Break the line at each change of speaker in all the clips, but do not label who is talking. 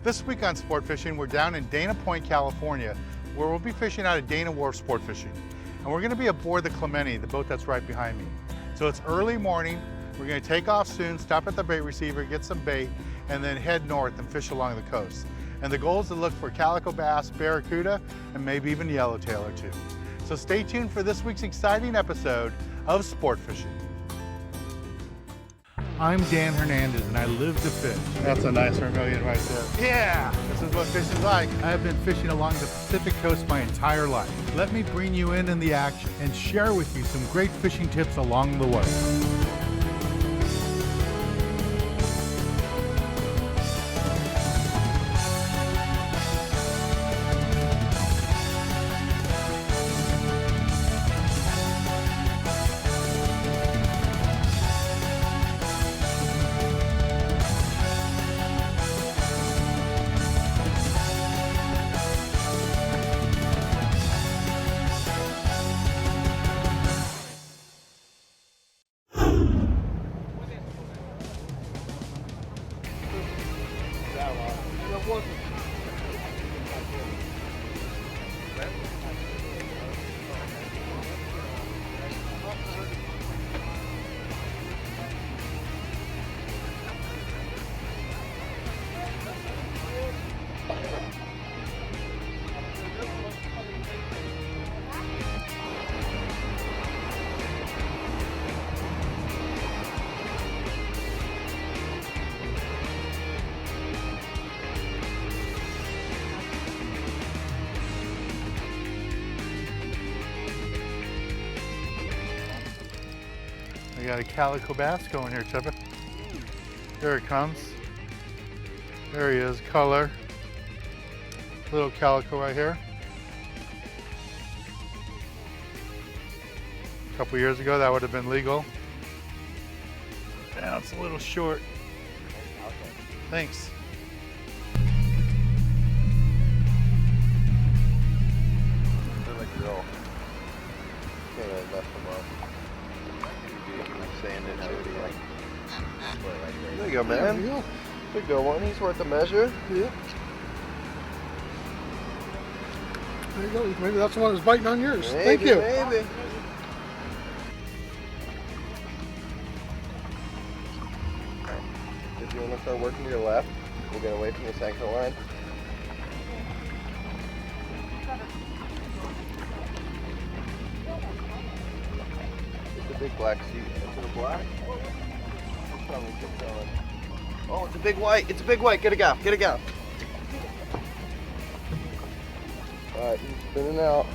This week on Sport Fishing, we're down in Dana Point, California, where we'll be fishing out of Dana Wharf Sport Fishing. And we're gonna be aboard the Clemeni, the boat that's right behind me. So it's early morning, we're gonna take off soon, stop at the bait receiver, get some bait, and then head north and fish along the coast. And the goal is to look for calico bass, barracuda, and maybe even yellowtail or two. So stay tuned for this week's exciting episode of Sport Fishing. I'm Dan Hernandez and I live to fish. That's a nice vermilion right there. Yeah, this is what fishing's like. I have been fishing along the Pacific coast my entire life. Let me bring you in the action and share with you some great fishing tips along the way. We got a calico bass going here, Chippa. There it comes. There he is, color. Little calico right here. A couple years ago, that would have been legal. Now it's a little short. Thanks.
They're like real. Can't really mess them up. Sand it too, like. There you go, man. There you go, one. He's worth a measure.
Yeah. There you go. Maybe that's the one that's biting on yours.
Maybe,
Thank you.
Maybe. If you want to start working to your left, we'll get away from this anchor line. It's a big black sea. Is it a black? Oh, it's a big white. It's a big white. Get a gaff. Get a gaff. Alright, he's spinning out.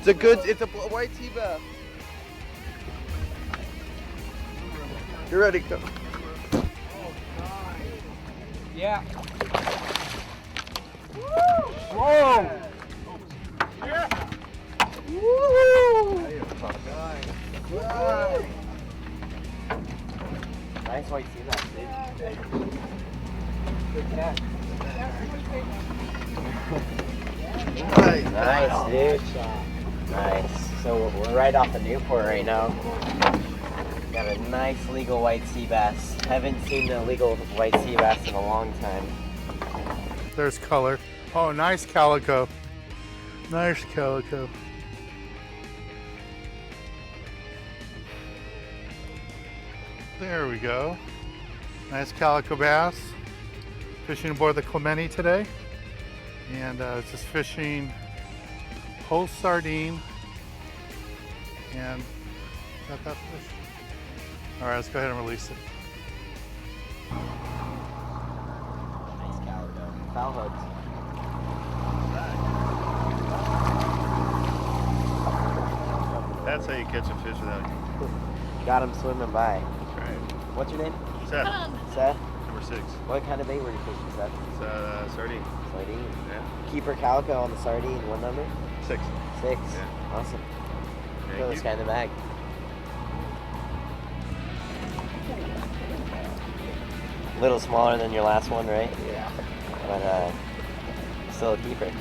It's a white sea bass. You're ready, go.
Yeah.
Whoa!
Yeah.
Woo!
Nice white sea bass, dude. Good catch. Nice, dude. Nice. So we're right off of Newport right now. Got a nice legal white sea bass. Haven't seen a legal white sea bass in a long time.
There's color. Oh, nice calico. Nice calico. There we go. Nice calico bass. Fishing aboard the Clemeni today. And just fishing whole sardine. And got that fish. All right, let's go ahead and release it.
Nice calico. Foul hooked.
That's how you catch a fish without.
Got him swimming by.
That's right.
What's your name?
Seth,
Seth?
number 6.
What kind of bait were you fishing, Seth?
It's sardine.
Sardine.
Yeah.
Keeper calico on the sardine. What number?
6.
6.
Yeah.
Awesome.
Thank
Throw this
you.
guy in the bag. A little smaller than your last one, right?
Yeah.
But still a keeper.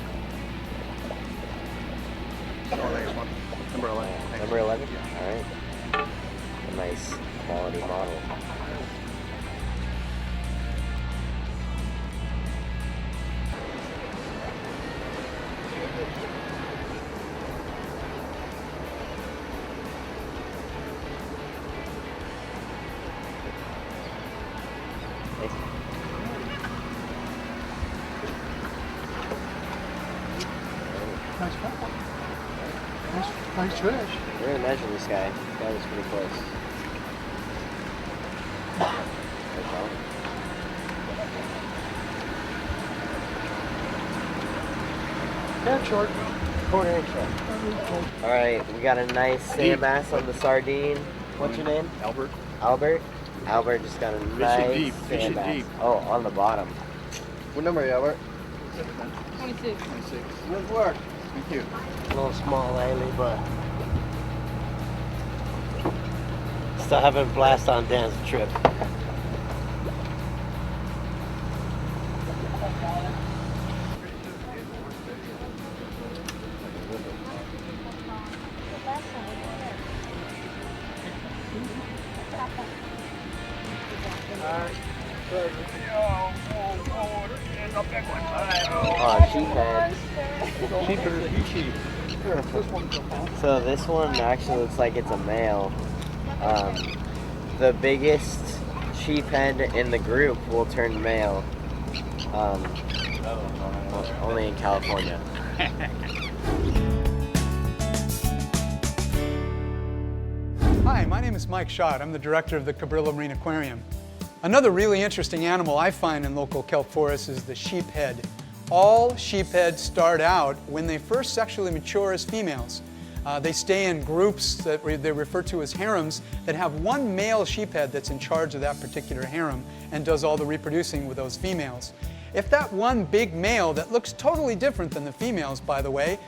Number 11.
Number 11? All right. A nice quality model.
Nice fish.
We're gonna measure this guy. This guy was pretty close.
Head short.
Quarter inch short. All right, we got a nice sand bass on the sardine. What's your name?
Albert.
Albert. Albert just got a nice
deep,
sand
fishing
bass.
deep.
Oh, on the bottom.
What number are you, Albert?
26.
26. Good work. Thank you.
A little small lately, but still having a blast on Dan's trip.
Oh, sheephead. So this one actually looks like it's a male. The biggest sheephead in the group will turn male. Only in California.
Hi, my name is Mike Schott. I'm the director of the Cabrillo Marine Aquarium. Another really interesting animal I find in local kelp forests is the sheephead. All sheephead start out when they first sexually mature as females. They stay in groups that they refer to as harems that have one male sheephead that's in charge of that particular harem and does all the reproducing with those females. If that one big male that looks totally different than the females, by the way,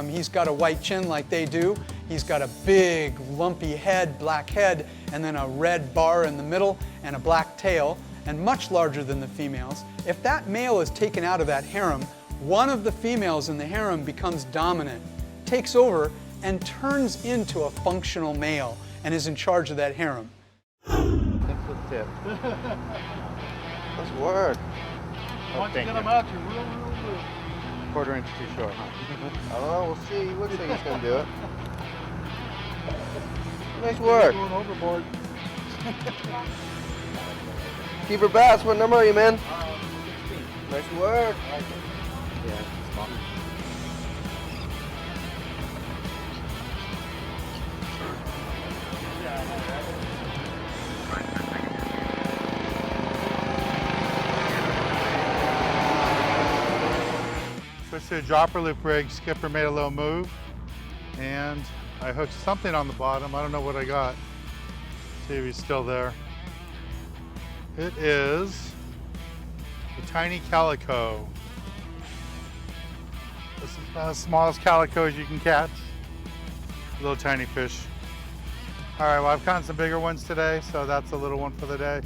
he's got a white chin like they do, he's got a big lumpy head, black head, and then a red bar in the middle and a black tail, and much larger than the females. If that male is taken out of that harem, one of the females in the harem becomes dominant, takes over, and turns into a functional male and is in charge of that harem.
Thanks for the tip. Nice work.
Once you get them out, you're real good.
Quarter inch too short, huh?
Oh, we'll see. Looks like he's gonna do it. Nice work.
Going overboard.
Keeper Bass, what number are you, man? 16. Nice work.
Yeah, small. Switched to a dropper loop rig. Skipper made a little move, and I hooked something on the bottom. I don't know what I got. See if he's still there. It is a tiny calico. This is about as small as calico as you can catch. Little tiny fish. All right, well, I've caught some bigger ones today, so that's a little one for the day.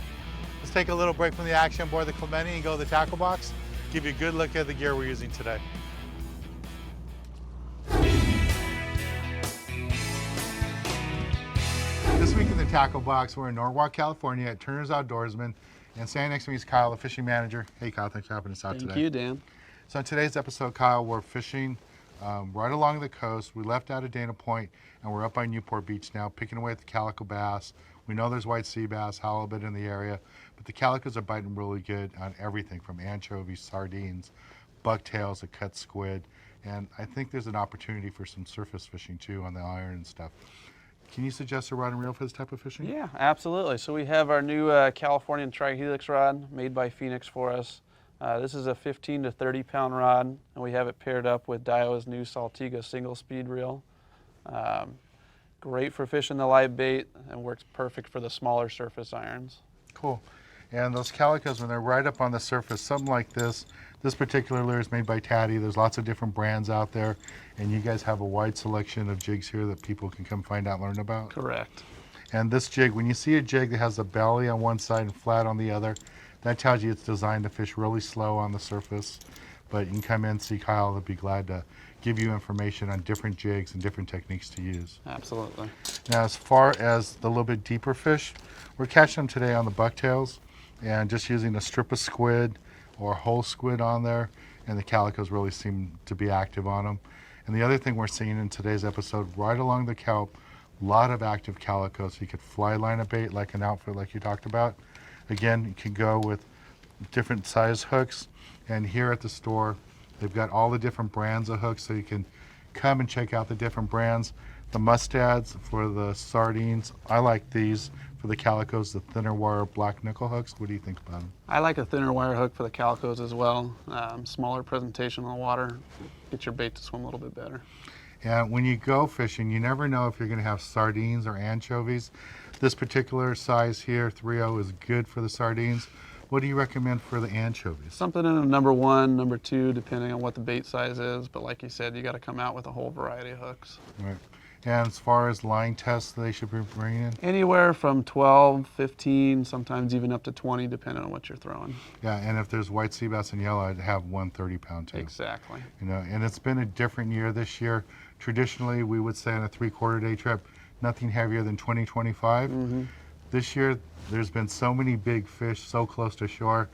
Let's take a little break from the action aboard the Clemeni and go to the tackle box. Give you a good look at the gear we're using today. This week in the tackle box, we're in Norwalk, California at Turner's Outdoorsman, and standing next to me is Kyle, the fishing manager. Hey Kyle, thanks for helping us out today.
Thank you, Dan.
So in today's episode, Kyle, we're fishing right along the coast. We left out of Dana Point and we're up by Newport Beach now, picking away at the Calico Bass. We know there's white sea bass, halibut in the area, but the calicos are biting really good on everything from anchovies, sardines, bucktails, a cut squid, and I think there's an opportunity for some surface fishing too on the iron and stuff. Can you suggest a rod and reel for this type of fishing?
Yeah, absolutely. So we have our new Californian tri-helix rod made by Phoenix for us. This is a 15 to 30 pound rod, and we have it paired up with Daiwa's new Saltiga single speed reel. Great for fishing the live bait and works perfect for the smaller surface irons.
Cool. And those calicos, when they're right up on the surface, something like this particular lure is made by Taddy. There's lots of different brands out there, and you guys have a wide selection of jigs here that people can come find out and learn about.
Correct.
And this jig, when you see a jig that has a belly on one side and flat on the other, that tells you it's designed to fish really slow on the surface. But you can come in and see Kyle. He'll be glad to give you information on different jigs and different techniques to use.
Absolutely.
Now, as far as the little bit deeper fish, we're catching them today on the bucktails and just using a strip of squid or a whole squid on there, and the calicos really seem to be active on them. And the other thing we're seeing in today's episode, right along the kelp, a lot of active calicos. You could fly line a bait like an outfit like you talked about. Again, you can go with different size hooks, and here at the store, they've got all the different brands of hooks, so you can come and check out the different brands. the mustads for the sardines. I like these for the calicos, the thinner wire black nickel hooks. What do you think about them?
I like a thinner wire hook for the calicos as well. Smaller presentation on the water, get your bait to swim a little bit better.
Yeah, when you go fishing, you never know if you're going to have sardines or anchovies. This particular size here, 3.0, is good for the sardines. What do you recommend for the anchovies?
Something in a number 1, number 2, depending on what the bait size is. But like you said, you got to come out with a whole variety of hooks.
Right. And as far as line tests they should be bringing in?
Anywhere from 12, 15, sometimes even up to 20, depending on what you're throwing.
Yeah, and if there's white sea bass and yellow, I'd have 130 pound too.
Exactly.
You know, and it's been a different year this year. Traditionally, we would say on a 3/4 day trip, nothing heavier than 20, 25. This year, there's been so many big fish so close to shore.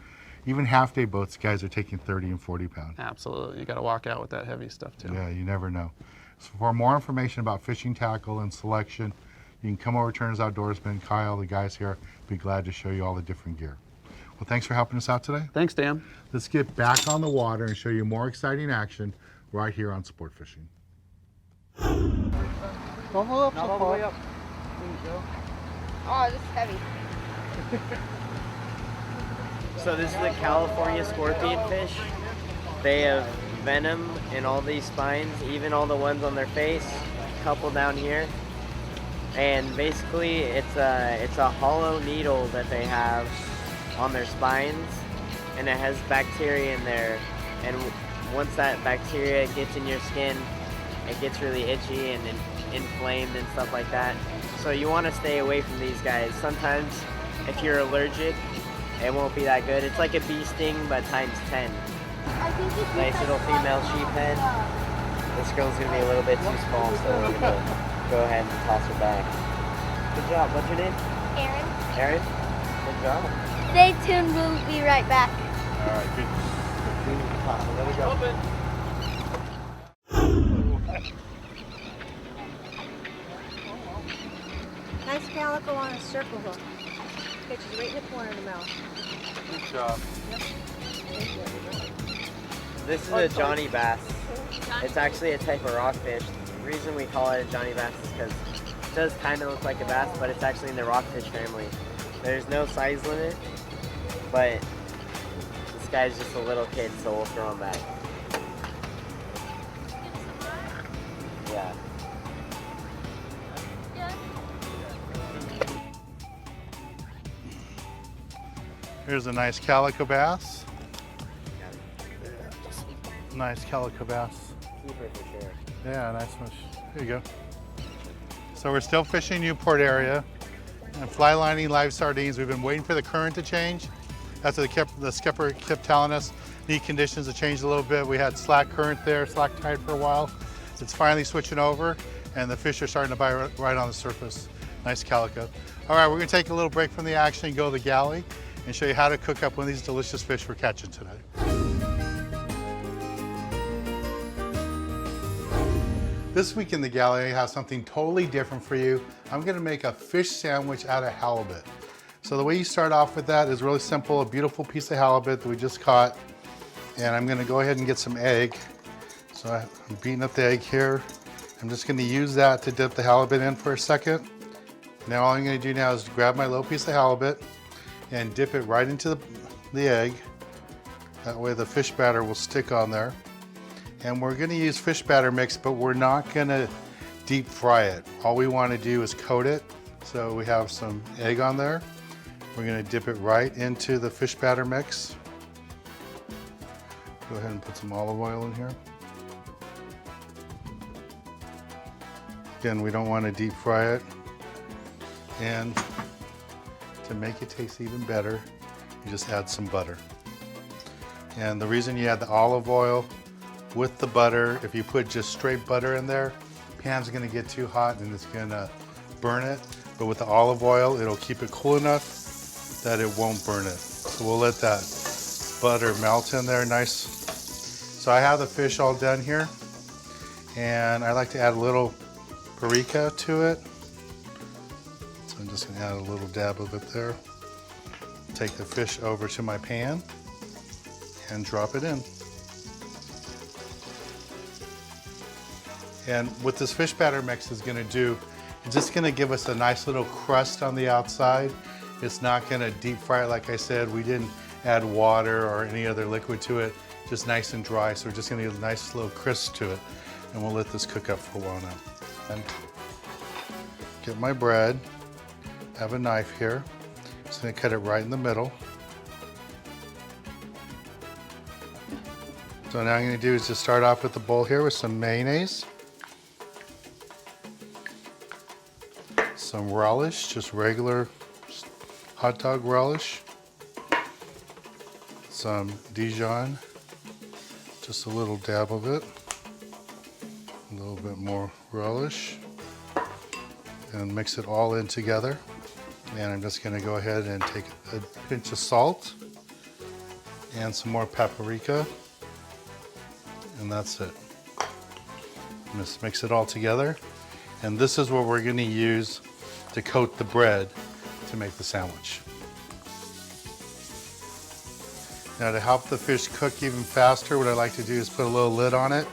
Even half-day boats, guys are taking 30 and 40 pound.
Absolutely. You got to walk out with that heavy stuff too.
Yeah, you never know. So for more information about fishing tackle and selection, you can come over to Turner's Outdoorsman. Kyle, the guys here, be glad to show you all the different gear. Well, thanks for helping us out today.
Thanks, Dan.
Let's get back on the water and show you more exciting action right here on Sport Fishing.
Don't hold up so far.
Oh, this is heavy.
So this is the California scorpion fish. They have venom in all these spines, even all the ones on their face, a couple down here. And basically it's a hollow needle that they have on their spines, and it has bacteria in there. And once that bacteria gets in your skin, it gets really itchy and inflamed and stuff like that. So you want to stay away from these guys. Sometimes if you're allergic, it won't be that good. It's like a bee sting, but times 10. Nice little female sheephead. This girl's gonna be a little bit too small, so we're gonna go ahead and toss her back. Good job. What's your name?
Aaron.
Aaron? Good job.
Stay tuned, we'll be right back.
All right, good.
There we go.
Nice calico on a circle hook. Catches right in the corner of the mouth.
Good job.
This is a Johnny Bass. It's actually a type of rockfish. The reason we call it a Johnny Bass is because it does kind of look like a bass, but it's actually in the rockfish family. There's no size limit, but this guy's just a little kid, so we'll throw him back. Yeah.
Here's a nice calico bass. Nice calico bass.
Keeper for sure.
Yeah, nice fish. There you go. So we're still fishing Newport area and fly lining live sardines. We've been waiting for the current to change. That's what the skipper kept telling us. Need conditions to change a little bit. We had slack current there, slack tide for a while. It's finally switching over and the fish are starting to bite right on the surface. Nice calico. All right, we're gonna take a little break from the action and go to the galley and show you how to cook up one of these delicious fish we're catching today. This week in the galley, I have something totally different for you. I'm gonna make a fish sandwich out of halibut. So the way you start off with that is really simple, a beautiful piece of halibut that we just caught. And I'm gonna go ahead and get some egg. So I'm beating up the egg here. I'm just gonna use that to dip the halibut in for a second. Now all I'm gonna do now is grab my little piece of halibut and dip it right into the egg. That way the fish batter will stick on there. And we're gonna use fish batter mix, but we're not gonna deep fry it. All we wanna do is coat it. So we have some egg on there. We're gonna dip it right into the fish batter mix. Go ahead and put some olive oil in here. Again, we don't wanna deep fry it. And to make it taste even better, you just add some butter. And the reason you add the olive oil with the butter, if you put just straight butter in there, pan's gonna get too hot and it's gonna burn it. But with the olive oil, it'll keep it cool enough that it won't burn it. So we'll let that butter melt in there nice. So I have the fish all done here. And I like to add a little paprika to it. So I'm just gonna add a little dab of it there. Take the fish over to my pan and drop it in. And what this fish batter mix is gonna do, it's just gonna give us a nice little crust on the outside. It's not gonna deep fry it, like I said. We didn't add water or any other liquid to it, just nice and dry. So we're just gonna get a nice little crisp to it. And we'll let this cook up for a while now. And get my bread, I have a knife here. Just gonna cut it right in the middle. So now I'm gonna do is just start off with the bowl here with some mayonnaise. Some relish, just regular hot dog relish. Some Dijon, just a little dab of it. A little bit more relish. And mix it all in together. And I'm just gonna go ahead and take a pinch of salt and some more paprika. And that's it. Just mix it all together. And this is what we're gonna use to coat the bread to make the sandwich. Now to help the fish cook even faster, what I like to do is put a little lid on it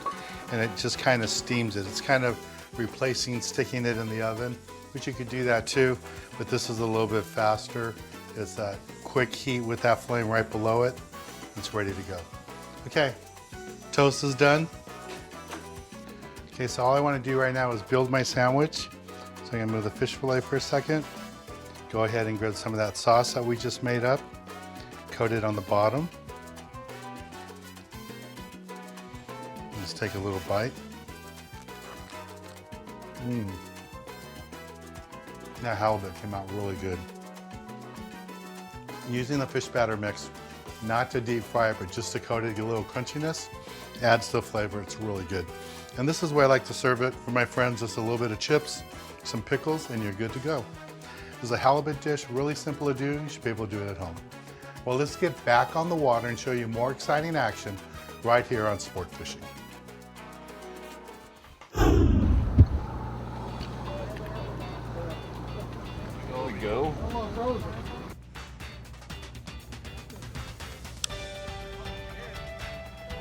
and it just kind of steams it. It's kind of replacing sticking it in the oven, which you could do that too, but this is a little bit faster. It's that quick heat with that flame right below it. It's ready to go. Okay, toast is done. Okay, so all I want to do right now is build my sandwich. So I'm gonna move the fish fillet for a second. Go ahead and grab some of that sauce that we just made up. Coat it on the bottom. Just take a little bite. That halibut came out really good. Using the fish batter mix, not to deep fry it, but just to coat it, get a little crunchiness, adds to the flavor. It's really good. And this is the way I like to serve it for my friends, just a little bit of chips, some pickles, and you're good to go. This is a halibut dish, really simple to do. You should be able to do it at home. Well, let's get back on the water and show you more exciting action right here on Sport Fishing.
There we go.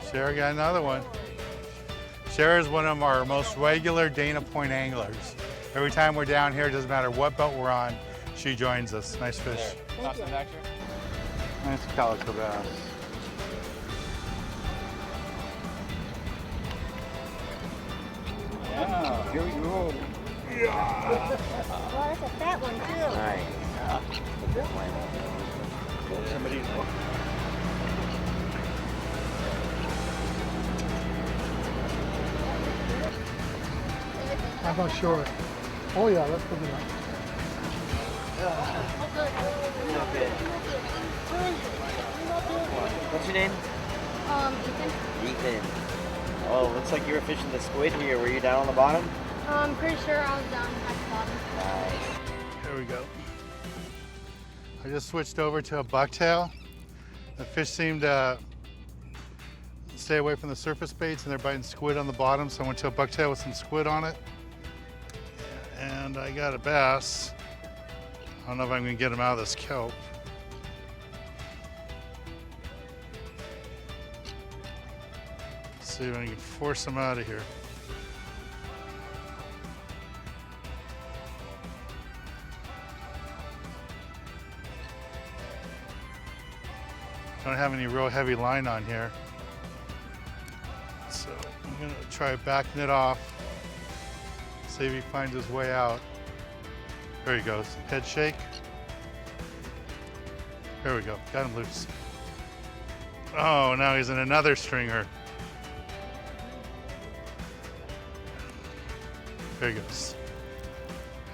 Sarah got another one. Sarah is one of our most regular Dana Point anglers. Every time we're down here, it doesn't matter what boat we're on, she joins us. Nice fish. Nice Calico Bass.
Yeah, here we go.
Oh, that's a fat one too.
Nice.
Somebody's
I'm not sure. Oh yeah, that's good enough.
Okay. What's your name?
Ethan.
Ethan. Oh, looks like you were fishing the squid here. Were you down on the bottom?
I'm pretty sure I was down at the bottom.
Nice.
There we go. I just switched over to a bucktail. The fish seemed to stay away from the surface baits and they're biting squid on the bottom, so I went to a bucktail with some squid on it. And I got a bass. I don't know if I'm gonna get him out of this kelp. Let's see if I can force him out of here. Don't have any real heavy line on here. So I'm gonna try backing it off. See if he finds his way out. There he goes, head shake. There we go, got him loose. Oh, now he's in another stringer. There he goes.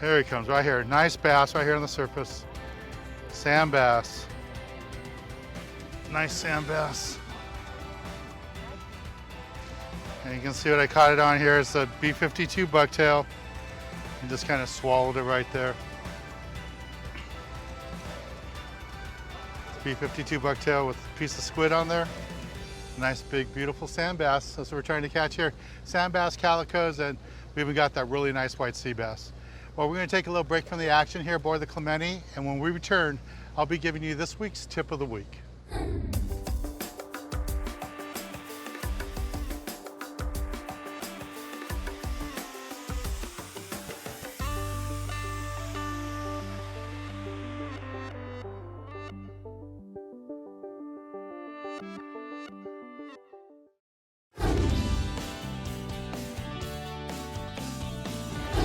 There he comes, right here. Nice bass right here on the surface. Sand bass. Nice sand bass. And you can see what I caught it on here. It's a B52 bucktail. And just kind of swallowed it right there. B52 bucktail with a piece of squid on there. Nice big beautiful sand bass. That's what we're trying to catch here. Sand bass, calicos, and we even got that really nice white sea bass. Well, we're going to take a little break from the action here aboard the Clemeni, and when we return, I'll be giving you this week's tip of the week.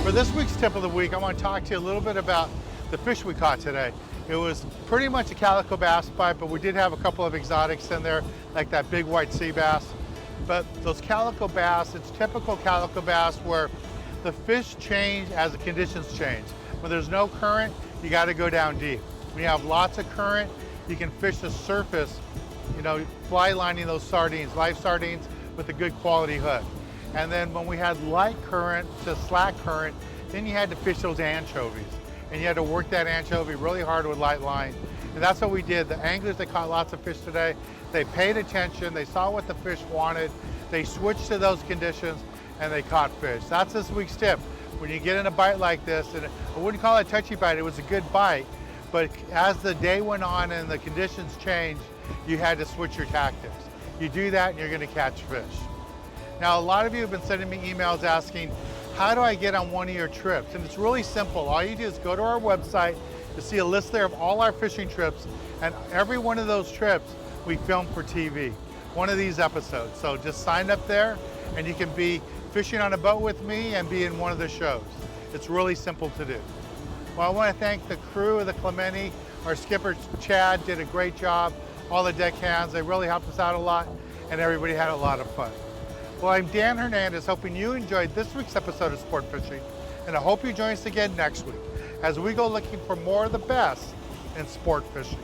For this week's tip of the week, I want to talk to you a little bit about the fish we caught today. It was pretty much a calico bass bite, but we did have a couple of exotics in there, like that big white sea bass. But those calico bass, it's typical calico bass where the fish change as the conditions change. When there's no current, you got to go down deep. When you have lots of current, you can fish the surface, you know, fly lining those sardines, live sardines with a good quality hook. And then when we had light current to slack current, then you had to fish those anchovies. And you had to work that anchovy really hard with light line. And that's what we did. The anglers that caught lots of fish today, they paid attention, they saw what the fish wanted, they switched to those conditions, and they caught fish. That's this week's tip. When you get in a bite like this, and I wouldn't call it a touchy bite, it was a good bite, but as the day went on and the conditions changed, you had to switch your tactics. You do that and you're gonna catch fish. Now, a lot of you have been sending me emails asking, how do I get on one of your trips? And it's really simple. All you do is go to our website to see a list there of all our fishing trips, and every one of those trips we film for TV, one of these episodes. So just sign up there and you can be fishing on a boat with me and be in one of the shows. It's really simple to do. Well, I want to thank the crew of the Clemeni. Our skipper, Chad, did a great job. All the deckhands, they really helped us out a lot, and everybody had a lot of fun. Well, I'm Dan Hernandez, hoping you enjoyed this week's episode of Sport Fishing, and I hope you join us again next week as we go looking for more of the best in sport fishing.